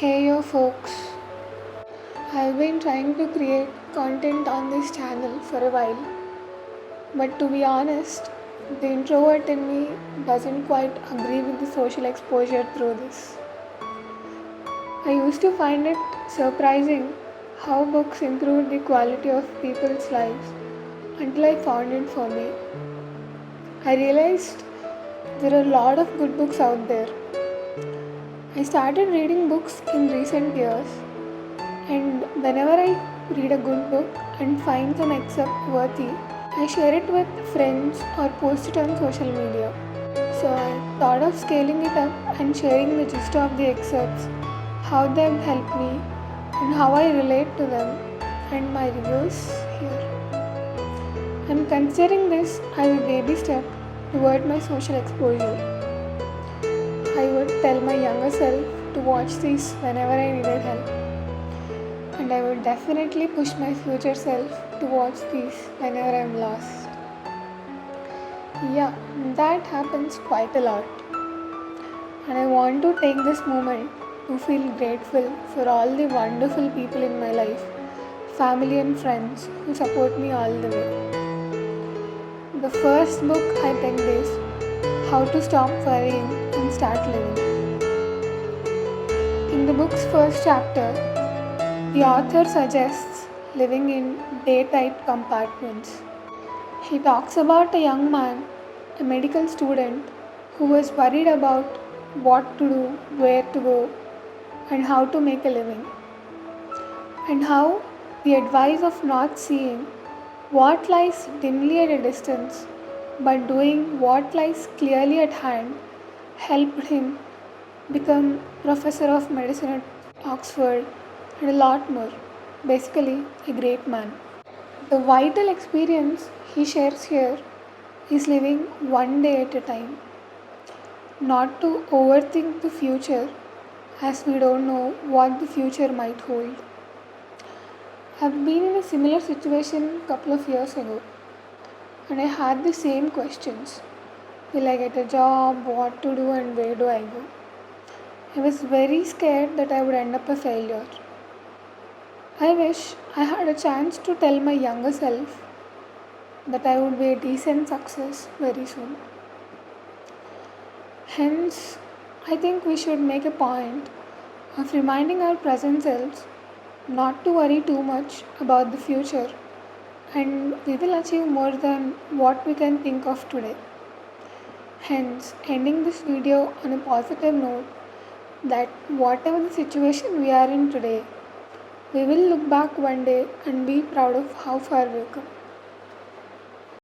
Heyo Folks. I've been trying to create content on this channel for a while, but to be honest, the introvert in me doesn't quite agree with the social exposure through this. I used to find it surprising how books improve the quality of people's lives until I found it for me. I realized there are a lot of good books out there. I started reading books in recent years, and whenever I read a good book and find some excerpt worthy, I share it with friends or post it on social media. So I thought of scaling it up and sharing the gist of the excerpts, how they've helped me, and how I relate to them, and my reviews here. I'm considering this as a baby step toward my social exposure. I would tell my younger self to watch these whenever I needed help. And I would definitely push my future self to watch these whenever I'm lost. Yeah, that happens quite a lot. And I want to take this moment to feel grateful for all the wonderful people in my life, family and friends who support me all the way. The first book I picked is How to Stop Worrying and Start Living. In the book's first chapter, the author suggests living in day-tight compartments. He talks about a young man, a medical student, who was worried about what to do, where to go, and how to make a living. And how the advice of not seeing what lies dimly at a distance, but doing what lies clearly at hand, helped him become Professor of Medicine at Oxford and a lot more. Basically, a great man. The vital experience he shares here is living one day at a time. Not to overthink the future, as we don't know what the future might hold. I've been in a similar situation a couple of years ago, and I had the same questions. Will I get a job? What to do and where do I go? I was very scared that I would end up a failure. I wish I had a chance to tell my younger self that I would be a decent success very soon. Hence, I think we should make a point of reminding our present selves not to worry too much about the future, and we will achieve more than what we can think of today. Hence, ending this video on a positive note that whatever the situation we are in today, we will look back one day and be proud of how far we've come.